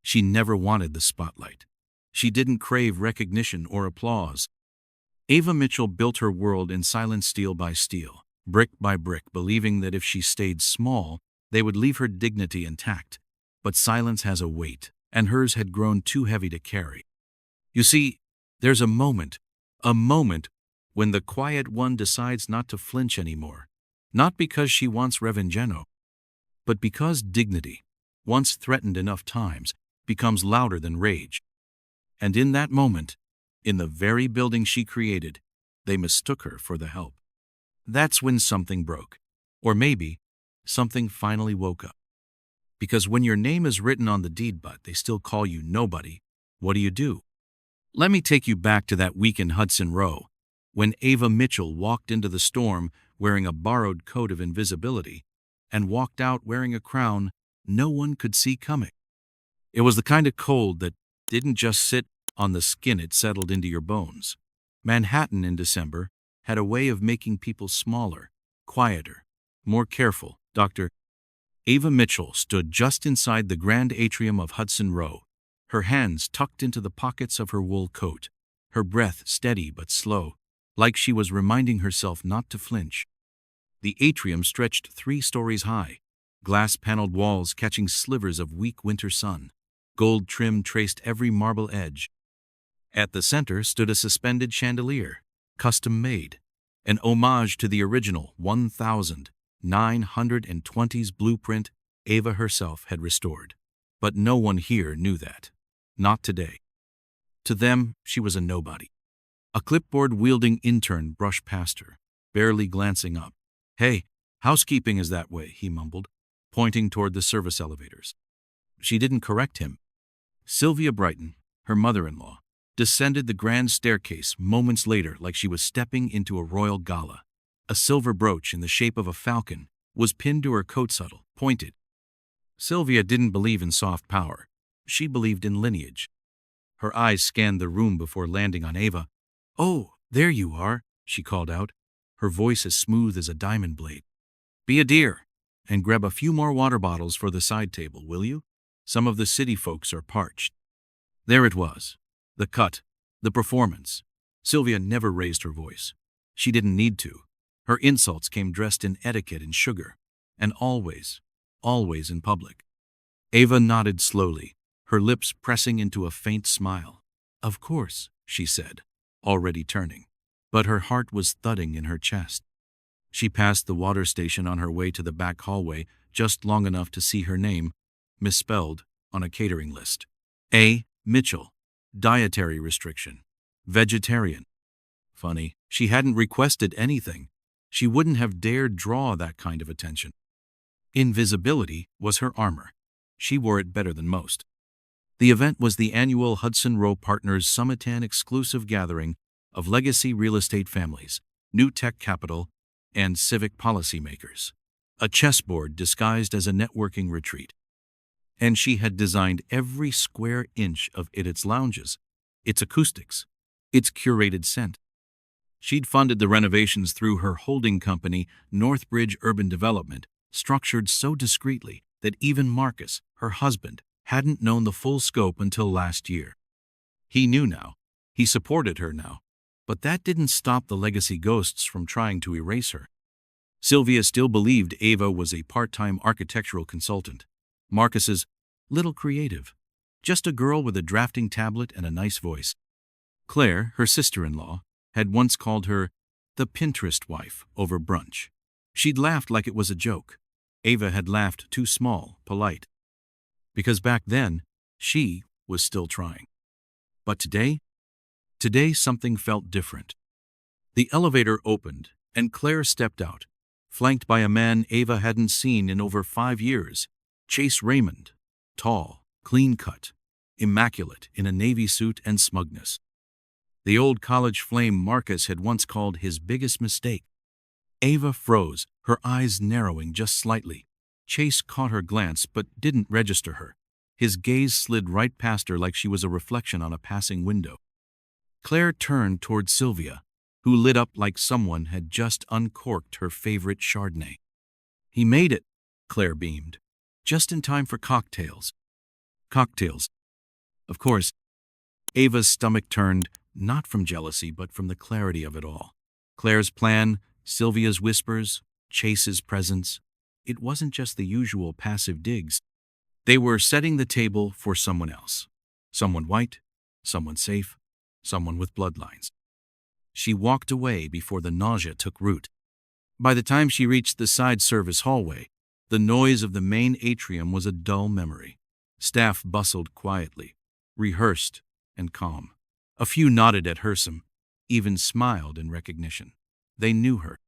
She never wanted the spotlight. She didn't crave recognition or applause. Ava Mitchell built her world in silent steel by steel, brick by brick, believing that if she stayed small, they would leave her dignity intact. But silence has a weight, and hers had grown too heavy to carry. You see, there's a moment when the quiet one decides not to flinch anymore, not because she wants revengeance, but because dignity, once threatened enough times, becomes louder than rage. And in that moment, in the very building she created, they mistook her for the help. That's when something broke. Or maybe something finally woke up. Because when your name is written on the deed but they still call you nobody, what do? Let me take you back to that week in Hudson Row, when Ava Mitchell walked into the storm wearing a borrowed coat of invisibility and walked out wearing a crown no one could see coming. It was the kind of cold that didn't just sit on the skin, it settled into your bones. Manhattan in December had a way of making people smaller, quieter, more careful. Dr. Ava Mitchell stood just inside the grand atrium of Hudson Row, her hands tucked into the pockets of her wool coat, her breath steady but slow, like she was reminding herself not to flinch. The atrium stretched 3 stories high, glass-paneled walls catching slivers of weak winter sun. Gold trim traced every marble edge. At the center stood a suspended chandelier, custom-made, an homage to the original 1920s blueprint Ava herself had restored. But no one here knew that. Not today. To them, she was a nobody. A clipboard-wielding intern brushed past her, barely glancing up. "Hey, housekeeping is that way," he mumbled, pointing toward the service elevators. She didn't correct him. Sylvia Brighton, her mother-in-law, descended the grand staircase moments later like she was stepping into a royal gala. A silver brooch in the shape of a falcon was pinned to her coat settle, pointed. Sylvia didn't believe in soft power. She believed in lineage. Her eyes scanned the room before landing on Ava. "Oh, there you are," she called out, her voice as smooth as a diamond blade. "Be a dear, and grab a few more water bottles for the side table, will you? Some of the city folks are parched." There it was. The cut. The performance. Sylvia never raised her voice. She didn't need to. Her insults came dressed in etiquette and sugar. And always in public. Ava nodded slowly, her lips pressing into a faint smile. "Of course," she said, already turning. But her heart was thudding in her chest. She passed the water station on her way to the back hallway just long enough to see her name, misspelled, on a catering list. A. Mitchell. Dietary restriction. Vegetarian. Funny, she hadn't requested anything. She wouldn't have dared draw that kind of attention. Invisibility was her armor. She wore it better than most. The event was the annual Hudson Row Partners Summitan exclusive gathering of legacy real estate families, new tech capital, and civic policymakers. A chessboard disguised as a networking retreat. And she had designed every square inch of its lounges, its acoustics, its curated scent. She'd funded the renovations through her holding company, Northbridge Urban Development, structured so discreetly that even Marcus, her husband, hadn't known the full scope until last year. He knew now. He supported her now. But that didn't stop the legacy ghosts from trying to erase her. Sylvia still believed Ava was a part-time architectural consultant. Marcus's little creative. Just a girl with a drafting tablet and a nice voice. Claire, her sister-in-law, had once called her the Pinterest wife over brunch. She'd laughed like it was a joke. Ava had laughed too small, polite. Because back then, she was still trying. But today something felt different. The elevator opened, and Claire stepped out, flanked by a man Ava hadn't seen in over 5 years. Chase Raymond, tall, clean-cut, immaculate in a navy suit and smugness. The old college flame Marcus had once called his biggest mistake. Ava froze, her eyes narrowing just slightly. Chase caught her glance but didn't register her. His gaze slid right past her like she was a reflection on a passing window. Claire turned toward Sylvia, who lit up like someone had just uncorked her favorite Chardonnay. "He made it," Claire beamed. "Just in time for cocktails." Cocktails, Of course, Ava's stomach turned, not from jealousy, but from the clarity of it all. Claire's plan, Sylvia's whispers, Chase's presence. It wasn't just the usual passive digs. They were setting the table for someone else. Someone white, someone safe, someone with bloodlines. She walked away before the nausea took root. By the time she reached the side service hallway, the noise of the main atrium was a dull memory. Staff bustled quietly, rehearsed and calm. A few nodded at Hersom, even smiled in recognition. They knew her,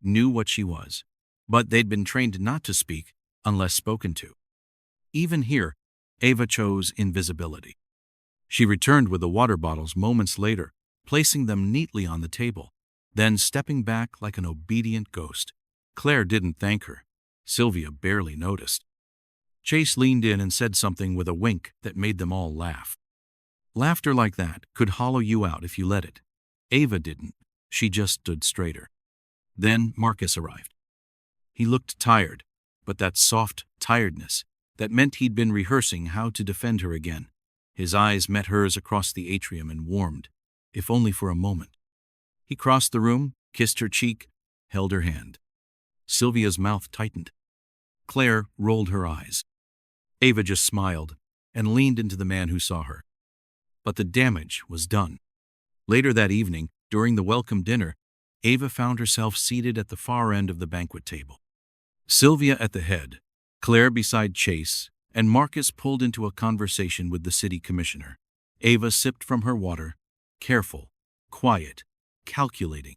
knew what she was, but they'd been trained not to speak unless spoken to. Even here, Ava chose invisibility. She returned with the water bottles moments later, placing them neatly on the table, then stepping back like an obedient ghost. Claire didn't thank her. Sylvia barely noticed. Chase leaned in and said something with a wink that made them all laugh. Laughter like that could hollow you out if you let it. Ava didn't. She just stood straighter. Then Marcus arrived. He looked tired, but that soft tiredness, that meant he'd been rehearsing how to defend her again. His eyes met hers across the atrium and warmed, if only for a moment. He crossed the room, kissed her cheek, held her hand. Sylvia's mouth tightened. Claire rolled her eyes. Ava just smiled and leaned into the man who saw her. But the damage was done. Later that evening, during the welcome dinner, Ava found herself seated at the far end of the banquet table. Sylvia at the head, Claire beside Chase, and Marcus pulled into a conversation with the city commissioner. Ava sipped from her water, careful, quiet, calculating.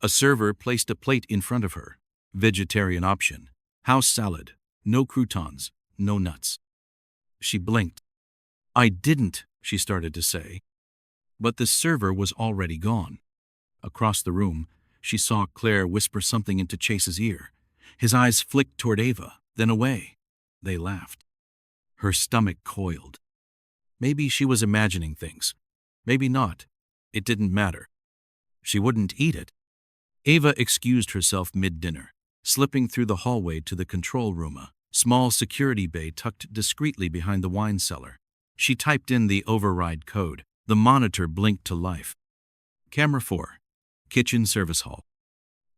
A server placed a plate in front of her. Vegetarian option, house salad, no croutons, no nuts. She blinked. "I didn't," she started to say. But the server was already gone. Across the room, she saw Claire whisper something into Chase's ear. His eyes flicked toward Ava, then away. They laughed. Her stomach coiled. Maybe she was imagining things. Maybe not. It didn't matter. She wouldn't eat it. Ava excused herself mid-dinner, slipping through the hallway to the control room, a small security bay tucked discreetly behind the wine cellar. She typed in the override code. The monitor blinked to life. Camera 4. Kitchen service hall.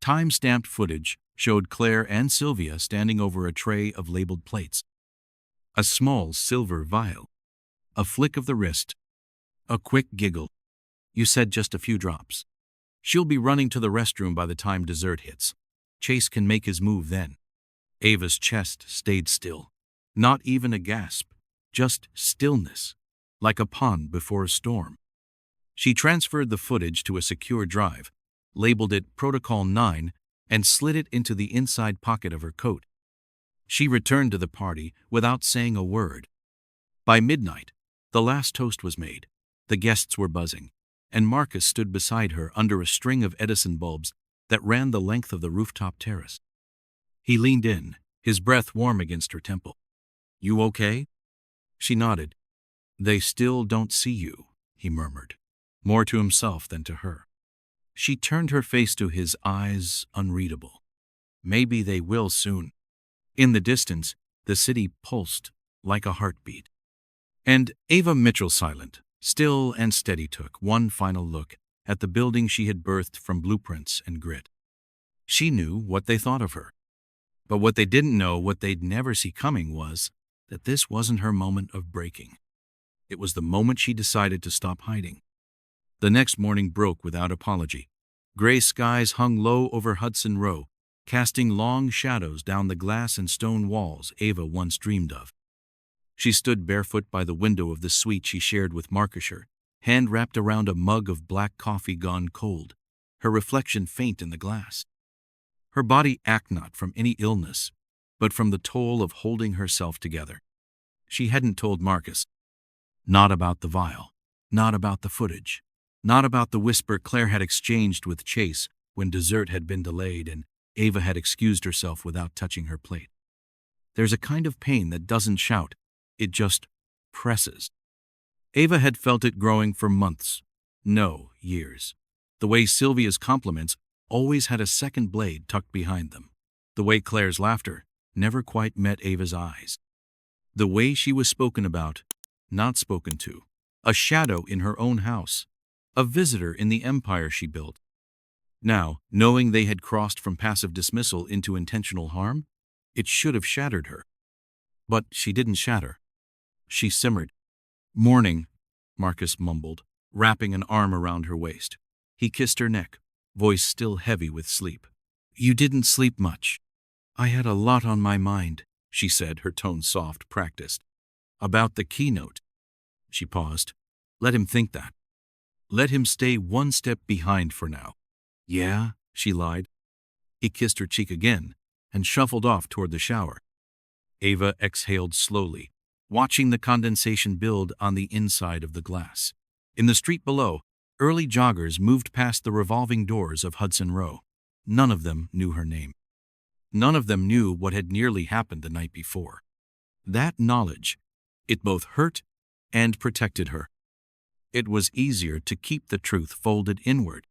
Time-stamped footage showed Claire and Sylvia standing over a tray of labeled plates. A small silver vial. A flick of the wrist. A quick giggle. "You said just a few drops. She'll be running to the restroom by the time dessert hits. Chase can make his move then." Ava's chest stayed still. Not even a gasp. Just stillness, like a pond before a storm. She transferred the footage to a secure drive, labeled it Protocol 9, and slid it into the inside pocket of her coat. She returned to the party without saying a word. By midnight, the last toast was made. The guests were buzzing, and Marcus stood beside her under a string of Edison bulbs that ran the length of the rooftop terrace. He leaned in, his breath warm against her temple. "You okay?" She nodded. "They still don't see you," he murmured, more to himself than to her. She turned her face to his eyes, unreadable. Maybe they will soon. In the distance, the city pulsed like a heartbeat. And Ava Mitchell, silent, still and steady, took one final look at the building she had birthed from blueprints and grit. She knew what they thought of her. But what they didn't know, what they'd never see coming, was that this wasn't her moment of breaking. It was the moment she decided to stop hiding. The next morning broke without apology. Gray skies hung low over Hudson Row, casting long shadows down the glass and stone walls Ava once dreamed of. She stood barefoot by the window of the suite she shared with Marcus, hand wrapped around a mug of black coffee gone cold, her reflection faint in the glass. Her body ached not from any illness, but from the toll of holding herself together. She hadn't told Marcus. Not about the vial, not about the footage, not about the whisper Claire had exchanged with Chase when dessert had been delayed and Ava had excused herself without touching her plate. There's a kind of pain that doesn't shout, it just presses. Ava had felt it growing for months, no, years. The way Sylvia's compliments always had a second blade tucked behind them. The way Claire's laughter never quite met Ava's eyes. The way she was spoken about not spoken to, a shadow in her own house, a visitor in the empire she built. Now, knowing they had crossed from passive dismissal into intentional harm, it should have shattered her. But she didn't shatter. She simmered. "Morning," Marcus mumbled, wrapping an arm around her waist. He kissed her neck, voice still heavy with sleep. "You didn't sleep much." "I had a lot on my mind," she said, her tone soft, practiced. "About the keynote." She paused. Let him think that. Let him stay one step behind for now. "Yeah," she lied. He kissed her cheek again and shuffled off toward the shower. Ava exhaled slowly, watching the condensation build on the inside of the glass. In the street below, early joggers moved past the revolving doors of Hudson Row. None of them knew her name. None of them knew what had nearly happened the night before. That knowledge, it both hurt and protected her. It was easier to keep the truth folded inward.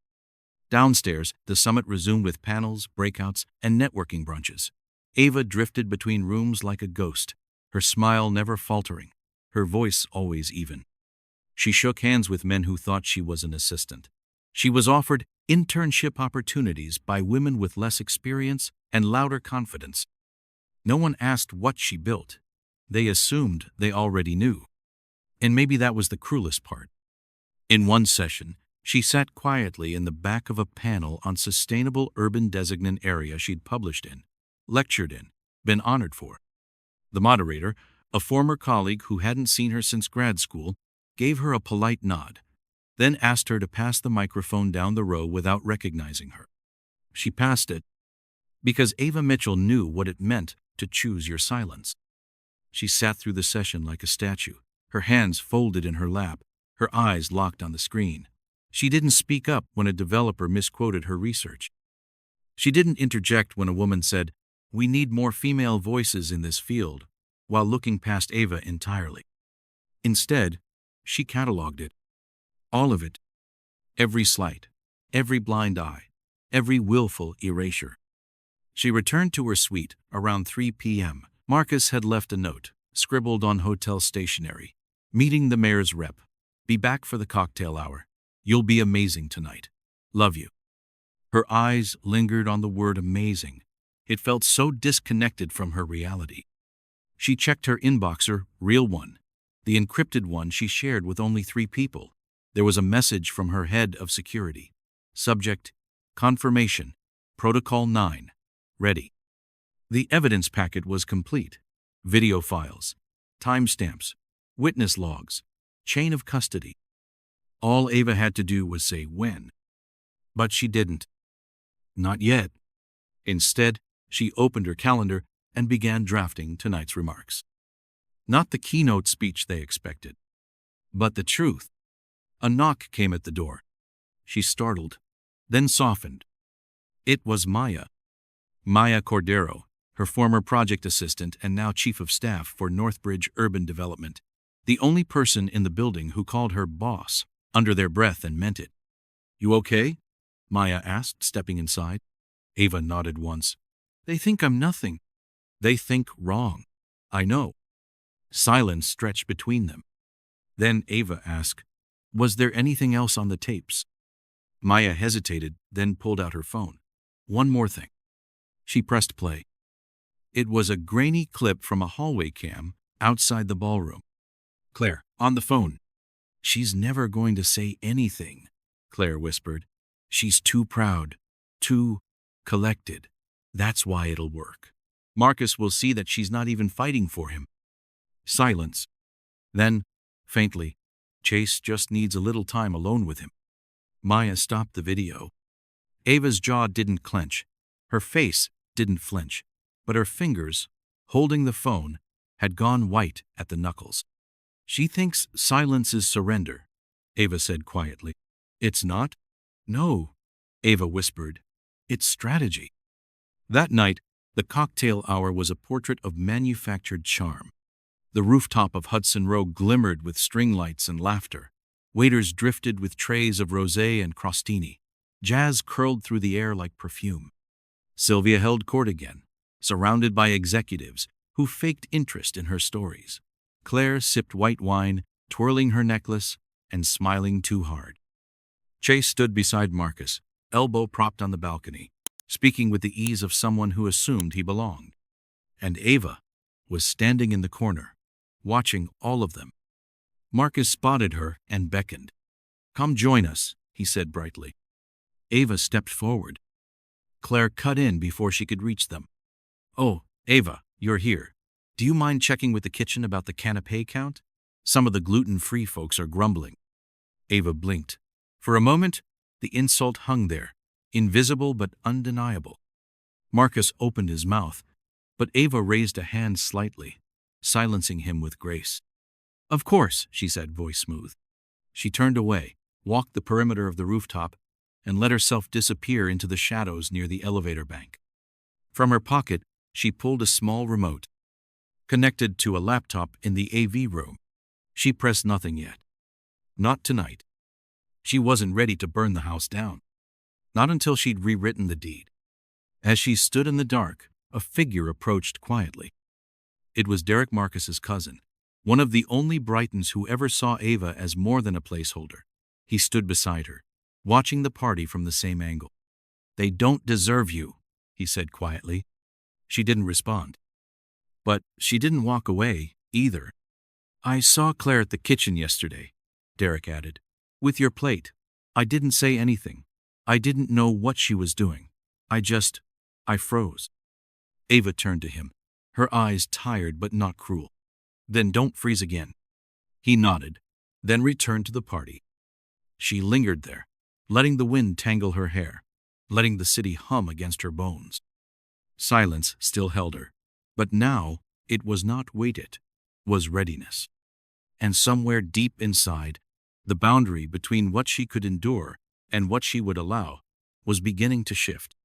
Downstairs, the summit resumed with panels, breakouts, and networking brunches. Ava drifted between rooms like a ghost, her smile never faltering, her voice always even. She shook hands with men who thought she was an assistant. She was offered internship opportunities by women with less experience and louder confidence. No one asked what she built. They assumed they already knew. And maybe that was the cruelest part. In one session, she sat quietly in the back of a panel on sustainable urban designate area she'd published in, lectured in, been honored for. The moderator, a former colleague who hadn't seen her since grad school, gave her a polite nod, then asked her to pass the microphone down the row without recognizing her. She passed it because Ava Mitchell knew what it meant to choose your silence. She sat through the session like a statue, her hands folded in her lap, her eyes locked on the screen. She didn't speak up when a developer misquoted her research. She didn't interject when a woman said, "We need more female voices in this field," while looking past Ava entirely. Instead, she cataloged it. All of it. Every slight, every blind eye, every willful erasure. She returned to her suite around 3 p.m. Marcus had left a note, scribbled on hotel stationery. "Meeting the mayor's rep. Be back for the cocktail hour. You'll be amazing tonight. Love you." Her eyes lingered on the word amazing. It felt so disconnected from her reality. She checked her inboxer, real one, the encrypted one she shared with only 3 people. There was a message from her head of security. Subject, confirmation, protocol 9, ready. The evidence packet was complete. Video files, timestamps, witness logs, chain of custody. All Ava had to do was say when. But she didn't. Not yet. Instead, she opened her calendar and began drafting tonight's remarks. Not the keynote speech they expected, but the truth. A knock came at the door. She startled, then softened. It was Maya. Maya Cordero, her former project assistant and now chief of staff for Northbridge Urban Development, the only person in the building who called her boss under their breath and meant it. "You okay?" Maya asked, stepping inside. Ava nodded once. "They think I'm nothing." "They think wrong. I know." Silence stretched between them. Then Ava asked, "Was there anything else on the tapes?" Maya hesitated, then pulled out her phone. "One more thing." She pressed play. It was a grainy clip from a hallway cam outside the ballroom. "Claire, on the phone." "She's never going to say anything," Claire whispered. "She's too proud, too collected. That's why it'll work. Marcus will see that she's not even fighting for him." Silence. Then, faintly, "Chase just needs a little time alone with him." Maya stopped the video. Ava's jaw didn't clench. Her face didn't flinch. But her fingers, holding the phone, had gone white at the knuckles. "She thinks silence is surrender," Ava said quietly. "It's not?" "No," Ava whispered. "It's strategy." That night, the cocktail hour was a portrait of manufactured charm. The rooftop of Hudson Row glimmered with string lights and laughter. Waiters drifted with trays of rosé and crostini. Jazz curled through the air like perfume. Sylvia held court again, surrounded by executives who faked interest in her stories. Claire sipped white wine twirling her necklace and smiling too hard. Chase stood beside Marcus, elbow propped on the balcony, speaking with the ease of someone who assumed he belonged. And Ava was standing in the corner, watching all of them. Marcus spotted her and beckoned. "Come join us," he said brightly. Ava stepped forward. Claire cut in before she could reach them. "Oh, Ava, you're here. Do you mind checking with the kitchen about the canapé count? Some of the gluten-free folks are grumbling." Ava blinked. For a moment, the insult hung there, invisible but undeniable. Marcus opened his mouth, but Ava raised a hand slightly, silencing him with grace. "Of course," she said, voice smooth. She turned away, walked the perimeter of the rooftop, and let herself disappear into the shadows near the elevator bank. From her pocket, she pulled a small remote, connected to a laptop in the AV room. She pressed nothing yet. Not tonight. She wasn't ready to burn the house down. Not until she'd rewritten the deed. As she stood in the dark, a figure approached quietly. It was Derek Marcus's cousin, one of the only Brightons who ever saw Ava as more than a placeholder. He stood beside her, watching the party from the same angle. "They don't deserve you," he said quietly. She didn't respond. But she didn't walk away, either. "I saw Claire at the kitchen yesterday," Derek added. "With your plate. I didn't say anything. I didn't know what she was doing. I froze." Ava turned to him, her eyes tired but not cruel. "Then don't freeze again." He nodded, then returned to the party. She lingered there, letting the wind tangle her hair, letting the city hum against her bones. Silence still held her, but now it was not wait, it was readiness. And somewhere deep inside, the boundary between what she could endure and what she would allow was beginning to shift.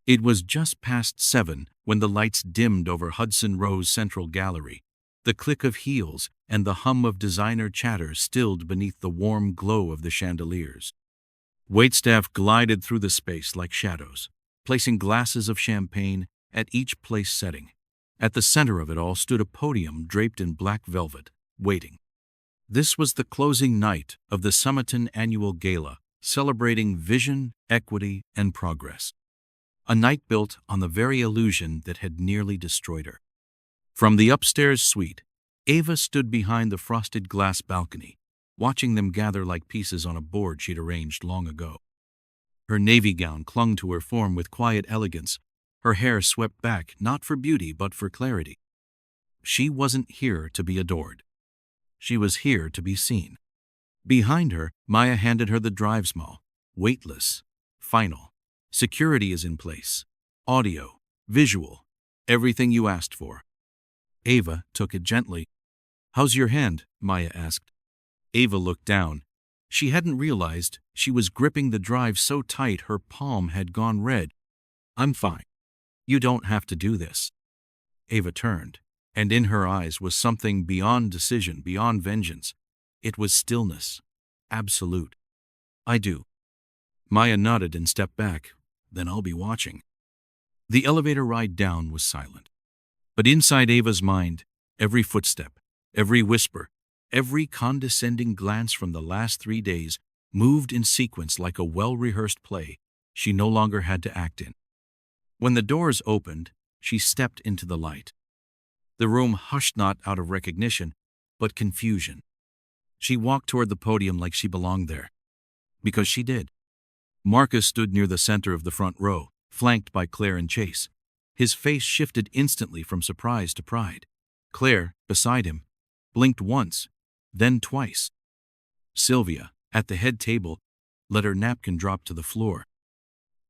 It was just past 7 when the lights dimmed over Hudson Row's central gallery. The click of heels and the hum of designer chatter stilled beneath the warm glow of the chandeliers. Waitstaff glided through the space like shadows, placing glasses of champagne at each place setting. At the center of it all stood a podium draped in black velvet, waiting. This was the closing night of the Summiton Annual Gala, celebrating vision, equity, and progress. A night built on the very illusion that had nearly destroyed her. From the upstairs suite, Ava stood behind the frosted glass balcony, watching them gather like pieces on a board she'd arranged long ago. Her navy gown clung to her form with quiet elegance, her hair swept back not for beauty but for clarity. She wasn't here to be adored. She was here to be seen. Behind her, Maya handed her the drive small, weightless, final. "Security is in place. Audio, visual, everything you asked for." Ava took it gently. "How's your hand?" Maya asked. Ava looked down. She hadn't realized she was gripping the drive so tight her palm had gone red. "I'm fine. You don't have to do this." Ava turned, and in her eyes was something beyond decision, beyond vengeance. It was stillness. Absolute. "I do." Maya nodded and stepped back. "Then I'll be watching." The elevator ride down was silent. But inside Ava's mind, every footstep, every whisper, every condescending glance from the last 3 days moved in sequence like a well-rehearsed play she no longer had to act in. When the doors opened, she stepped into the light. The room hushed not out of recognition, but confusion. She walked toward the podium like she belonged there. Because she did. Marcus stood near the center of the front row, flanked by Claire and Chase. His face shifted instantly from surprise to pride. Claire, beside him, blinked once, then twice. Sylvia, at the head table, let her napkin drop to the floor.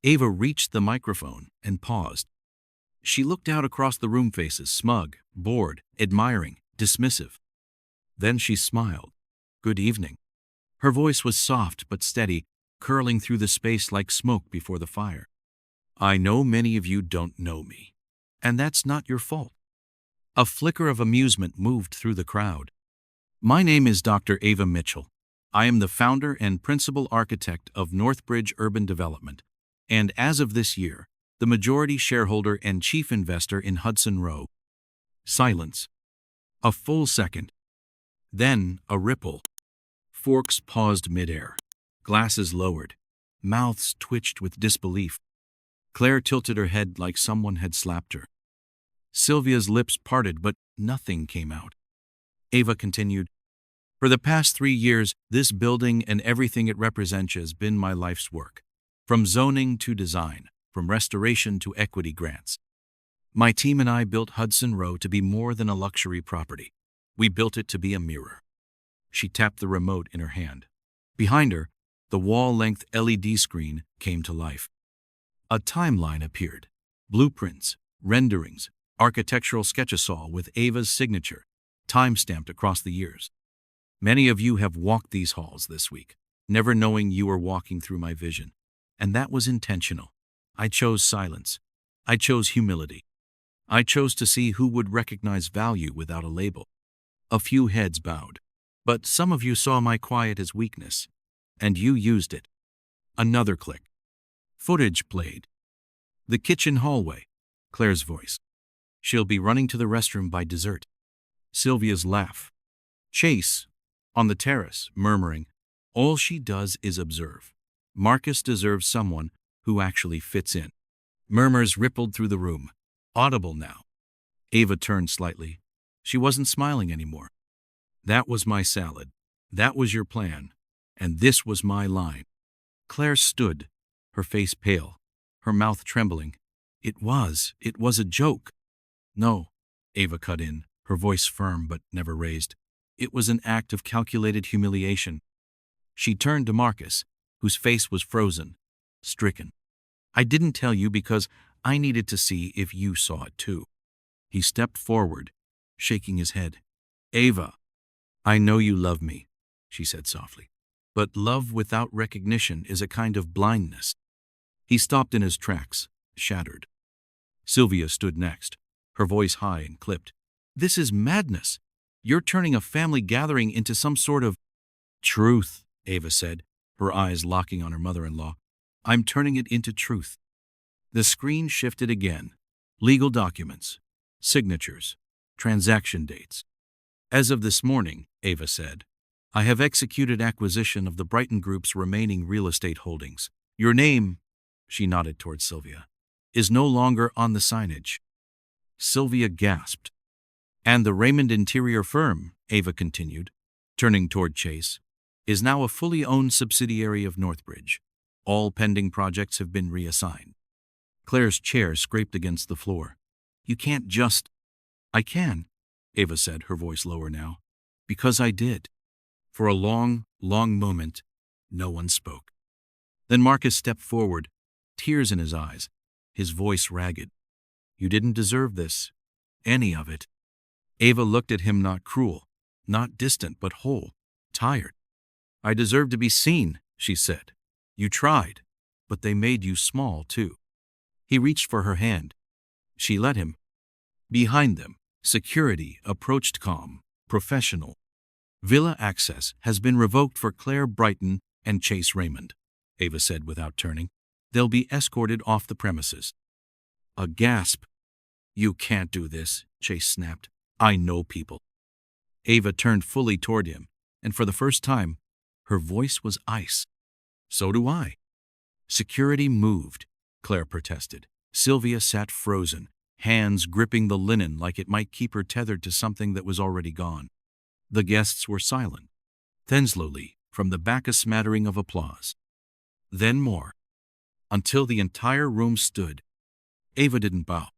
Ava reached the microphone and paused. She looked out across the room faces, smug, bored, admiring, dismissive. Then she smiled. "Good evening." Her voice was soft but steady, curling through the space like smoke before the fire. "I know many of you don't know me, and that's not your fault." A flicker of amusement moved through the crowd. "My name is Dr. Ava Mitchell. I am the founder and principal architect of Northbridge Urban Development, and as of this year, the majority shareholder and chief investor in Hudson Row." Silence. A full second. Then a ripple. Forks paused midair. Glasses lowered. Mouths twitched with disbelief. Claire tilted her head like someone had slapped her. Sylvia's lips parted, but nothing came out. Ava continued, "For the past 3 years, this building and everything it represents has been my life's work. From zoning to design, from restoration to equity grants. My team and I built Hudson Row to be more than a luxury property. We built it to be a mirror." She tapped the remote in her hand. Behind her, the wall-length LED screen came to life. A timeline appeared. Blueprints, renderings, architectural sketches all with Ava's signature, time-stamped across the years. "Many of you have walked these halls this week, never knowing you were walking through my vision. And that was intentional. I chose silence. I chose humility. I chose to see who would recognize value without a label." A few heads bowed. "But some of you saw my quiet as weakness, and you used it." Another click. Footage played. The kitchen hallway. Claire's voice. "She'll be running to the restroom by dessert." Sylvia's laugh. Chase, on the terrace, murmuring, "All she does is observe. Marcus deserves someone who actually fits in." Murmurs rippled through the room, audible now. Ava turned slightly. She wasn't smiling anymore. "That was my salad. That was your plan. And this was my line." Claire stood, her face pale, her mouth trembling. It was a joke." "No," Ava cut in, her voice firm but never raised. "It was an act of calculated humiliation." She turned to Marcus, whose face was frozen, stricken. "I didn't tell you because I needed to see if you saw it too." He stepped forward, shaking his head. "Ava, I know you love me," she said softly. "But love without recognition is a kind of blindness." He stopped in his tracks, shattered. Sylvia stood next, her voice high and clipped. "This is madness. You're turning a family gathering into some sort of—" "Truth," Ava said, her eyes locking on her mother-in-law. "I'm turning it into truth." The screen shifted again. Legal documents, signatures, transaction dates. "As of this morning," Ava said, "I have executed acquisition of the Brighton Group's remaining real estate holdings. Your name," she nodded towards Sylvia, "is no longer on the signage." Sylvia gasped. "And the Raymond Interior firm," Ava continued, turning toward Chase, "is now a fully owned subsidiary of Northbridge. All pending projects have been reassigned." Claire's chair scraped against the floor. "You can't just—" "I can," Ava said, her voice lower now, "because I did." For a long, long moment, no one spoke. Then Marcus stepped forward, tears in his eyes, his voice ragged. "You didn't deserve this. Any of it." Ava looked at him, not cruel, not distant, but whole, tired. "I deserve to be seen," she said. "You tried, but they made you small, too." He reached for her hand. She let him. Behind them, security approached calm, professional. "Villa access has been revoked for Claire Brighton and Chase Raymond," Ava said without turning. "They'll be escorted off the premises." A gasp. "You can't do this," Chase snapped. "I know people." Ava turned fully toward him, and for the first time, her voice was ice. "So do I." Security moved, Claire protested. Sylvia sat frozen, hands gripping the linen like it might keep her tethered to something that was already gone. The guests were silent. Then slowly, from the back, a smattering of applause. Then more. Until the entire room stood. Ava didn't bow.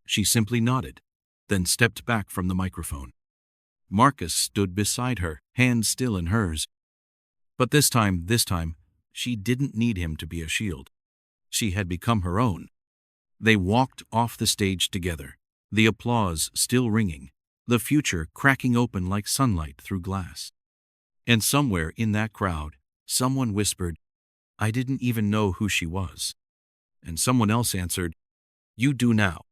She simply nodded, then stepped back from the microphone. Marcus stood beside her, hands still in hers. But this time, she didn't need him to be a shield. She had become her own. They walked off the stage together, the applause still ringing, the future cracking open like sunlight through glass. And somewhere in that crowd, someone whispered, "I didn't even know who she was." And someone else answered, "You do now."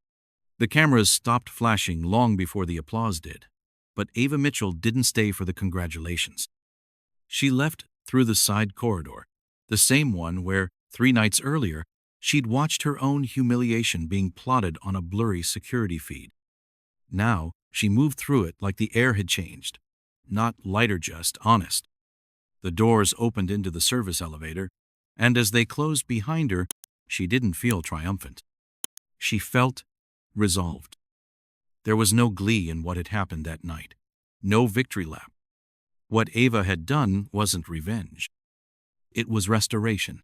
The cameras stopped flashing long before the applause did, but Ava Mitchell didn't stay for the congratulations. She left through the side corridor, the same one where, 3 nights earlier, she'd watched her own humiliation being plotted on a blurry security feed. Now, she moved through it like the air had changed. not lighter, just honest. The doors opened into the service elevator, and as they closed behind her, she didn't feel triumphant. She felt resolved. There was no glee in what had happened that night, no victory lap. What Ava had done wasn't revenge. It was restoration.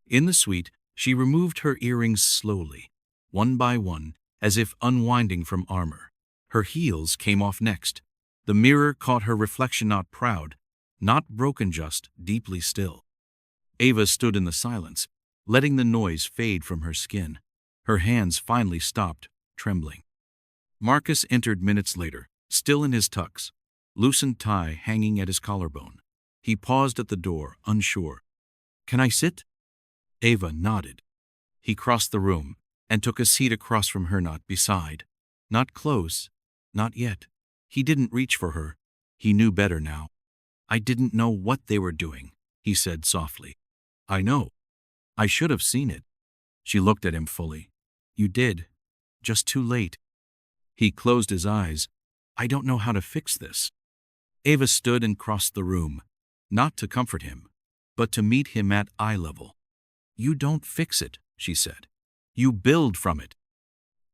In the suite, she removed her earrings slowly, one by one, as if unwinding from armor. Her heels came off next. The mirror caught her reflection, not proud, not broken, just deeply still. Ava stood in the silence, letting the noise fade from her skin. Her hands finally stopped, trembling. Marcus entered minutes later, still in his tux, loosened tie hanging at his collarbone. He paused at the door, unsure. "Can I sit?" Ava nodded. He crossed the room and took a seat across from her, not beside. Not close, not yet. He didn't reach for her. He knew better now. "I didn't know what they were doing," he said softly. "I know. I should have seen it." She looked at him fully. "You did. Just too late." He closed his eyes. "I don't know how to fix this." Ava stood and crossed the room, not to comfort him, but to meet him at eye level. "You don't fix it," she said. "You build from it."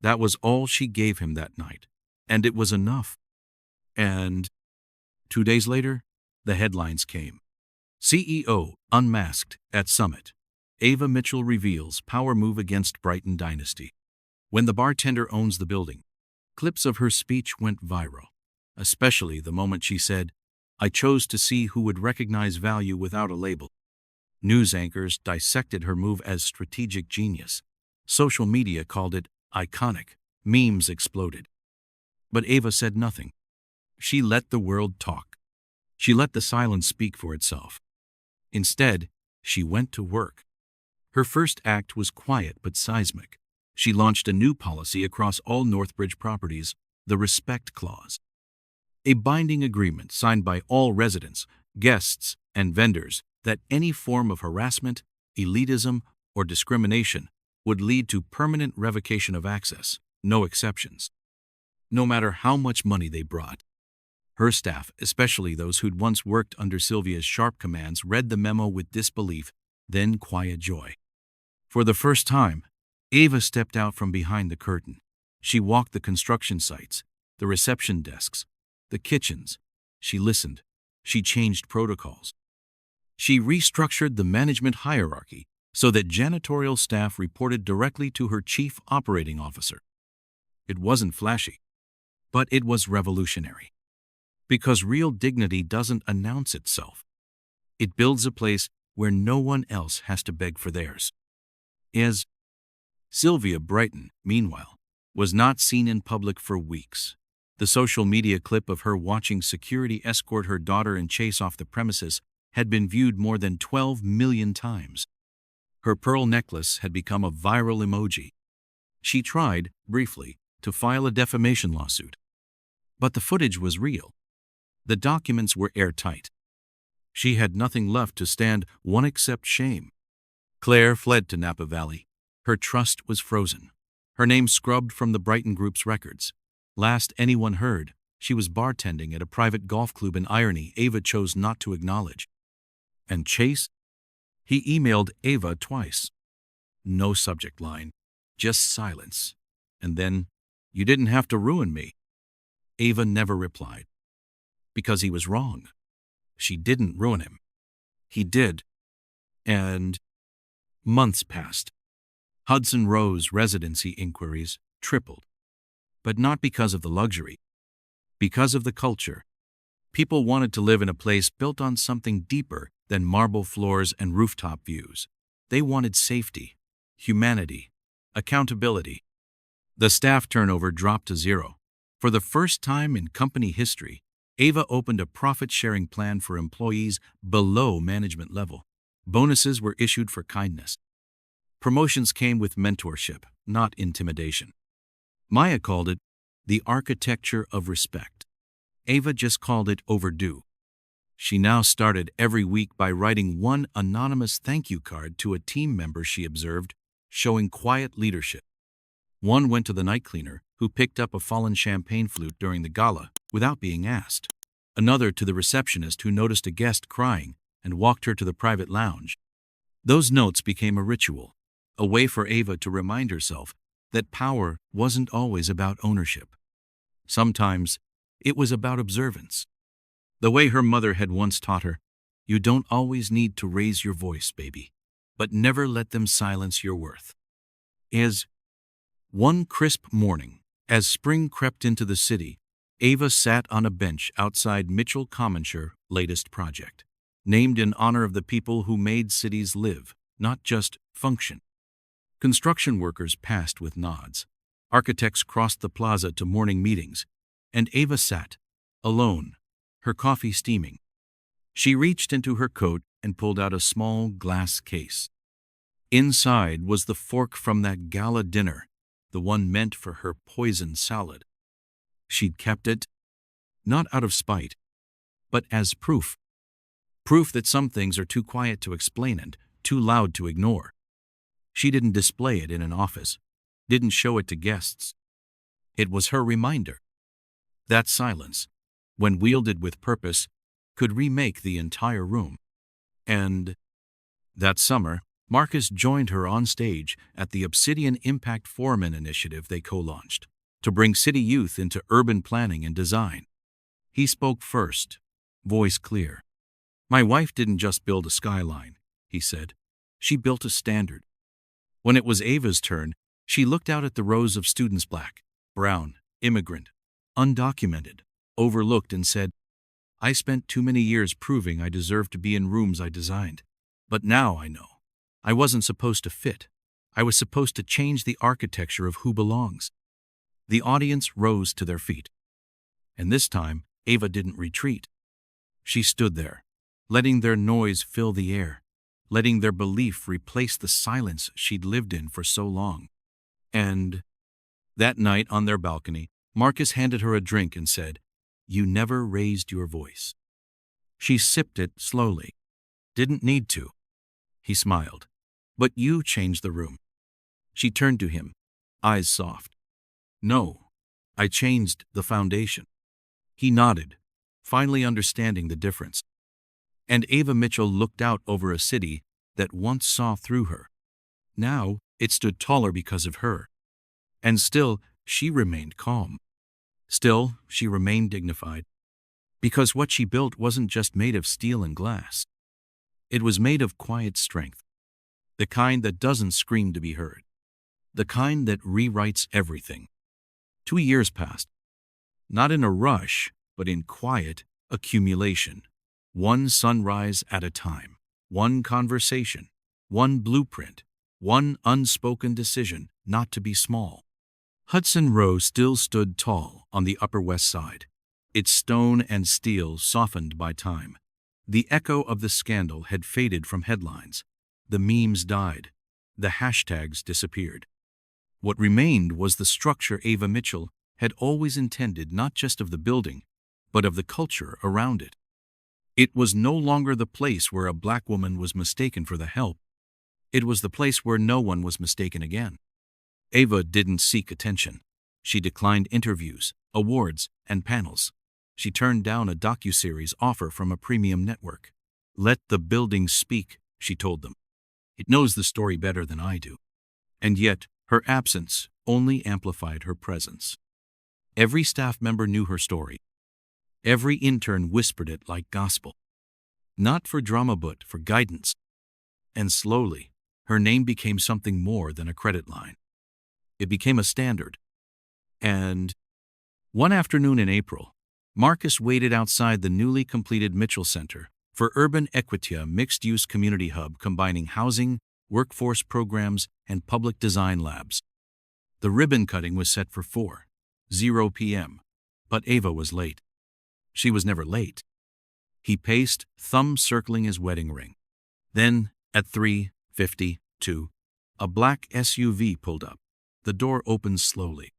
That was all she gave him that night, and it was enough. And 2 days later, the headlines came. CEO unmasked at Summit. Ava Mitchell reveals power move against Brighton dynasty. When the bartender owns the building, clips of her speech went viral, especially the moment she said, "I chose to see who would recognize value without a label." News anchors dissected her move as strategic genius. Social media called it iconic. Memes exploded. But Ava said nothing. She let the world talk. She let the silence speak for itself. Instead, she went to work. Her first act was quiet but seismic. She launched a new policy across all Northbridge properties, the Respect Clause. A binding agreement signed by all residents, guests, and vendors that any form of harassment, elitism, or discrimination would lead to permanent revocation of access, no exceptions. No matter how much money they brought. Her staff, especially those who'd once worked under Sylvia's sharp commands, read the memo with disbelief, then quiet joy. For the first time, Ava stepped out from behind the curtain. She walked the construction sites, the reception desks, the kitchens. She listened. She changed protocols. She restructured the management hierarchy so that janitorial staff reported directly to her chief operating officer. It wasn't flashy, but it was revolutionary. Because real dignity doesn't announce itself. It builds a place where no one else has to beg for theirs. Sylvia Brighton, meanwhile, was not seen in public for weeks. The social media clip of her watching security escort her daughter and chase off the premises had been viewed more than 12 million times. Her pearl necklace had become a viral emoji. She tried, briefly, to file a defamation lawsuit. But the footage was real. The documents were airtight. She had nothing left to stand on except shame. Claire fled to Napa Valley. Her trust was frozen. Her name scrubbed from the Brighton Group's records. Last anyone heard, she was bartending at a private golf club in Irony Ava chose not to acknowledge. And Chase? He emailed Ava twice. No subject line, just silence. And then, "You didn't have to ruin me." Ava never replied. Because he was wrong. She didn't ruin him. He did. And months passed. Hudson Rose residency inquiries tripled. But not because of the luxury. Because of the culture. People wanted to live in a place built on something deeper than marble floors and rooftop views. They wanted safety, humanity, accountability. The staff turnover dropped to zero. For the first time in company history, Ava opened a profit-sharing plan for employees below management level. Bonuses were issued for kindness. Promotions came with mentorship, not intimidation. Maya called it the architecture of respect. Ava just called it overdue. She now started every week by writing one anonymous thank you card to a team member she observed, showing quiet leadership. One went to the night cleaner, who picked up a fallen champagne flute during the gala without being asked. another to the receptionist who noticed a guest crying and walked her to the private lounge. Those notes became a ritual, a way for Ava to remind herself that power wasn't always about ownership. Sometimes it was about observance. The way her mother had once taught her, "You don't always need to raise your voice, baby, but never let them silence your worth." As one crisp morning, as spring crept into the city, Ava sat on a bench outside Mitchell Commonshire latest project, named in honor of the people who made cities live, not just function. Construction workers passed with nods. Architects crossed the plaza to morning meetings, and Ava sat, alone, her coffee steaming. She reached into her coat and pulled out a small glass case. Inside was the fork from that gala dinner, the one meant for her poison salad. She'd kept it, not out of spite, but as proof. Proof that some things are too quiet to explain and too loud to ignore. She didn't display it in an office, didn't show it to guests. It was her reminder. That silence, when wielded with purpose, could remake the entire room. And that summer, Marcus joined her on stage at the Obsidian Impact Foreman initiative they co-launched to bring city youth into urban planning and design. He spoke first, voice clear. "My wife didn't just build a skyline," he said. "She built a standard." When it was Ava's turn, she looked out at the rows of students, black, brown, immigrant, undocumented, overlooked, and said, "I spent too many years proving I deserved to be in rooms I designed. But now I know. I wasn't supposed to fit. I was supposed to change the architecture of who belongs." The audience rose to their feet. And this time, Ava didn't retreat. She stood there, letting their noise fill the air, letting their belief replace the silence she'd lived in for so long. And that night on their balcony, Marcus handed her a drink and said, "You never raised your voice." She sipped it slowly. "Didn't need to." He smiled. "But you changed the room." She turned to him, eyes soft. "No, I changed the foundation." He nodded, finally understanding the difference. And Ava Mitchell looked out over a city that once saw through her. Now it stood taller because of her. And still, she remained calm. Still, she remained dignified. Because what she built wasn't just made of steel and glass. It was made of quiet strength. The kind that doesn't scream to be heard. The kind that rewrites everything. 2 years passed. Not in a rush, but in quiet accumulation. One sunrise at a time. One conversation. One blueprint. One unspoken decision not to be small. Hudson Row still stood tall on the Upper West Side, its stone and steel softened by time. The echo of the scandal had faded from headlines. The memes died. The hashtags disappeared. What remained was the structure Ava Mitchell had always intended, not just of the building, but of the culture around it. It was no longer the place where a black woman was mistaken for the help. It was the place where no one was mistaken again. Ava didn't seek attention. She declined interviews, awards, and panels. She turned down a docuseries offer from a premium network. "Let the building speak," she told them. "It knows the story better than I do." And yet, her absence only amplified her presence. Every staff member knew her story. Every intern whispered it like gospel. Not for drama, but for guidance. And slowly, her name became something more than a credit line. It became a standard. And one afternoon in April, Marcus waited outside the newly completed Mitchell Center for Urban Equitia mixed-use community hub combining housing, workforce programs, and public design labs. The ribbon cutting was set for 4:00 p.m., but Ava was late. She was never late. He paced, thumb circling his wedding ring. Then, at 3:52, a black SUV pulled up. The door opened slowly.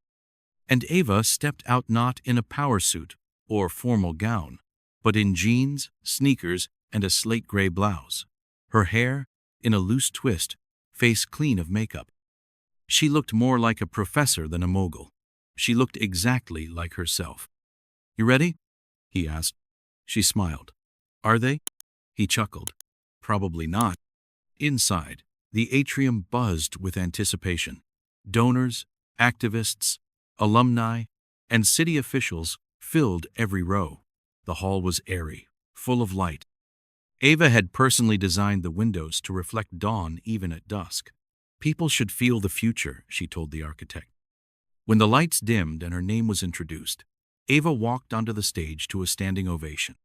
And Ava stepped out, not in a power suit or formal gown, but in jeans, sneakers, and a slate gray blouse. Her hair, in a loose twist, face clean of makeup. She looked more like a professor than a mogul. She looked exactly like herself. "You ready?" he asked. She smiled. Are they? He chuckled. Probably not. Inside, the atrium buzzed with anticipation. Donors, activists, alumni, and city officials filled every row. The hall was airy, full of light. Ava had personally designed the windows to reflect dawn even at dusk. People should feel the future, she told the architect. When the lights dimmed and her name was introduced, Ava walked onto the stage to a standing ovation.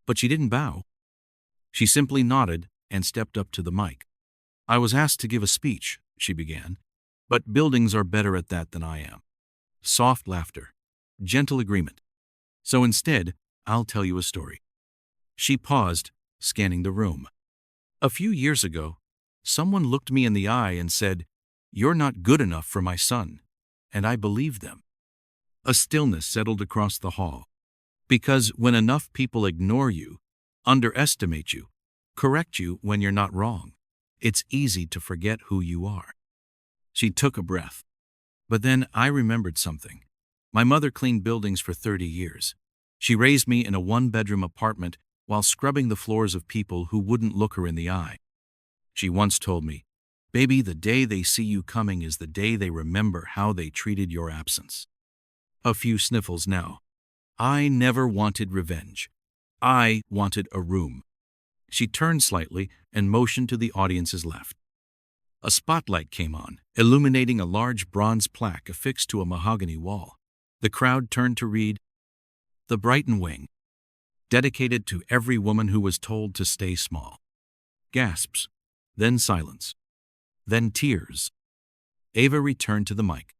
But she didn't bow. She simply nodded and stepped up to the mic. I was asked to give a speech, she began, but buildings are better at that than I am. Soft laughter, gentle agreement. So instead, I'll tell you a story. She paused, scanning the room. A few years ago, someone looked me in the eye and said, "You're not good enough for my son." And I believed them. A stillness settled across the hall. Because when enough people ignore you, underestimate you, correct you when you're not wrong, it's easy to forget who you are. She took a breath. But then I remembered something. My mother cleaned buildings for 30 years. She raised me in a one-bedroom apartment while scrubbing the floors of people who wouldn't look her in the eye. She once told me, "Baby, the day they see you coming is the day they remember how they treated your absence." A few sniffles now. I never wanted revenge. I wanted a room. She turned slightly and motioned to the audience's left. A spotlight came on, illuminating a large bronze plaque affixed to a mahogany wall. The crowd turned to read, "The Brighton Wing, dedicated to every woman who was told to stay small." Gasps, then silence, then tears. Ava returned to the mic.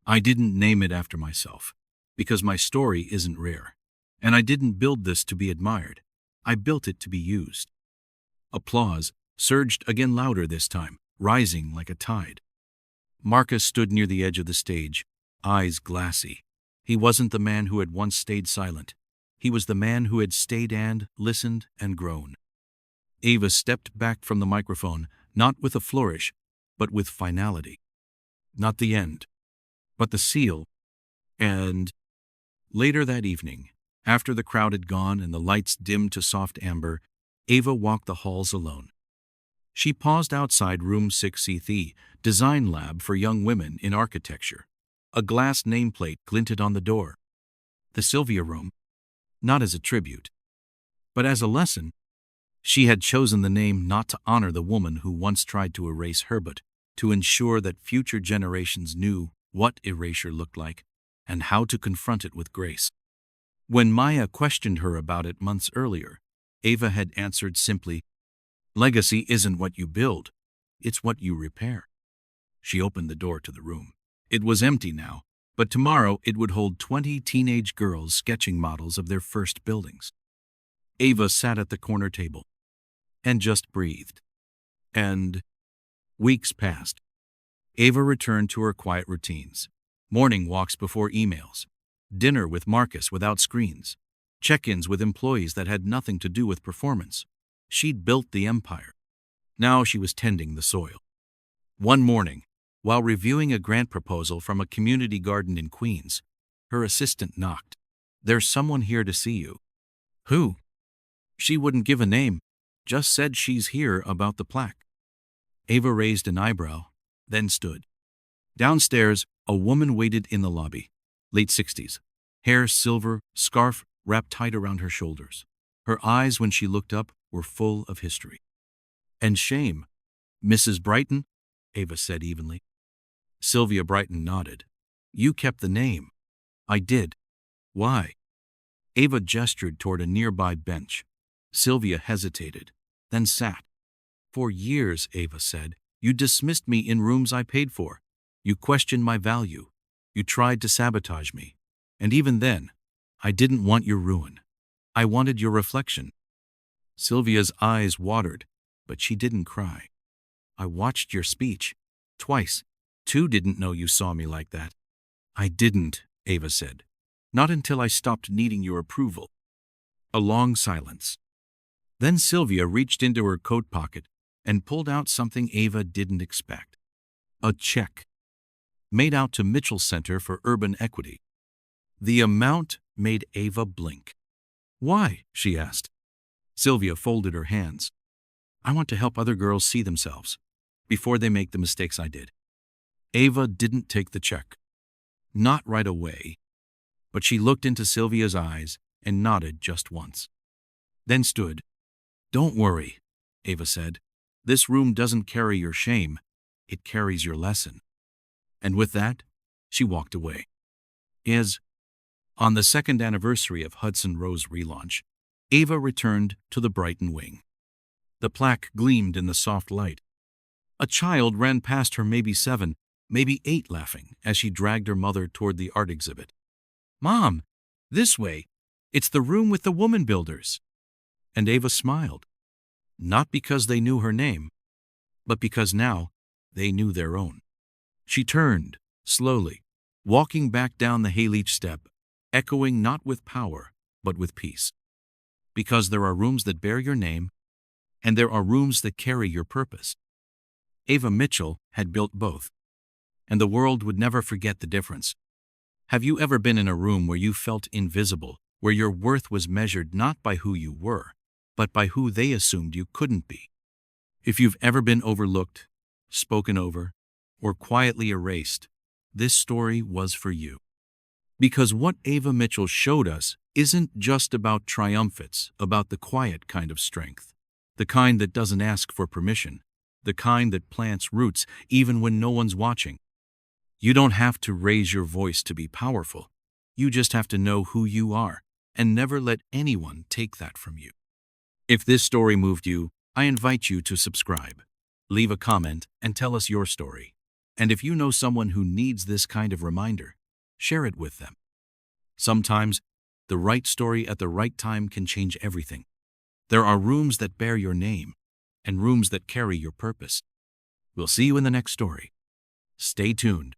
I didn't name it after myself, because my story isn't rare. And I didn't build this to be admired. I built it to be used. Applause surged again, louder this time, rising like a tide. Marcus stood near the edge of the stage, eyes glassy. He wasn't the man who had once stayed silent. He was the man who had stayed and listened and grown. Ava stepped back from the microphone, not with a flourish, but with finality. Not the end, but the seal. And later that evening, after the crowd had gone and the lights dimmed to soft amber, Ava walked the halls alone. She paused outside room 6C3, design lab for young women in architecture. A glass nameplate glinted on the door. The Sylvia room, not as a tribute, but as a lesson. She had chosen the name not to honor the woman who once tried to erase her, but to ensure that future generations knew what erasure looked like and how to confront it with grace. When Maya questioned her about it months earlier, Ava had answered simply, "Legacy isn't what you build, it's what you repair." She opened the door to the room. It was empty now, but tomorrow it would hold 20 teenage girls sketching models of their first buildings. Ava sat at the corner table and just breathed. And weeks passed. Ava returned to her quiet routines. Morning walks before emails. Dinner with Marcus without screens. Check-ins with employees that had nothing to do with performance. She'd built the empire. Now she was tending the soil. One morning, while reviewing a grant proposal from a community garden in Queens, her assistant knocked. "There's someone here to see you." "Who?" She wouldn't give a name, just said she's here about the plaque. Ava raised an eyebrow, then stood. Downstairs, a woman waited in the lobby, late 60s, hair silver, scarf wrapped tight around her shoulders. Her eyes, when she looked up, were full of history. "And shame." "Mrs. Brighton?" Ava said evenly. Sylvia Brighton nodded. "You kept the name." "I did." "Why?" Ava gestured toward a nearby bench. Sylvia hesitated, then sat. "For years," Ava said, "you dismissed me in rooms I paid for. You questioned my value. You tried to sabotage me. And even then, I didn't want your ruin. I wanted your reflection." Sylvia's eyes watered, but she didn't cry. "I watched your speech. Twice. Two didn't know you saw me like that." "I didn't," Ava said. "Not until I stopped needing your approval." A long silence. Then Sylvia reached into her coat pocket and pulled out something Ava didn't expect. A check. Made out to Mitchell Center for Urban Equity. The amount made Ava blink. Why? She asked. Sylvia folded her hands. I want to help other girls see themselves before they make the mistakes I did. Ava didn't take the check. Not right away, but she looked into Sylvia's eyes and nodded just once. Then stood. Don't worry, Ava said. This room doesn't carry your shame. It carries your lesson. And with that, she walked away. On the second anniversary of Hudson Rose relaunch, Ava returned to the Brighton wing. The plaque gleamed in the soft light. A child ran past her, maybe 7, maybe 8, laughing as she dragged her mother toward the art exhibit. Mom, this way. It's the room with the woman builders. And Ava smiled. Not because they knew her name, but because now they knew their own. She turned, slowly, walking back down the Hayleach step, echoing not with power, but with peace. Because there are rooms that bear your name, and there are rooms that carry your purpose. Ava Mitchell had built both, and the world would never forget the difference. Have you ever been in a room where you felt invisible, where your worth was measured not by who you were, but by who they assumed you couldn't be? If you've ever been overlooked, spoken over, or quietly erased, this story was for you. Because what Ava Mitchell showed us isn't just about triumph, it's about the quiet kind of strength, the kind that doesn't ask for permission, the kind that plants roots even when no one's watching. You don't have to raise your voice to be powerful. You just have to know who you are and never let anyone take that from you. If this story moved you, I invite you to subscribe, leave a comment, and tell us your story. And if you know someone who needs this kind of reminder, share it with them. Sometimes, the right story at the right time can change everything. There are rooms that bear your name and rooms that carry your purpose. We'll see you in the next story. Stay tuned.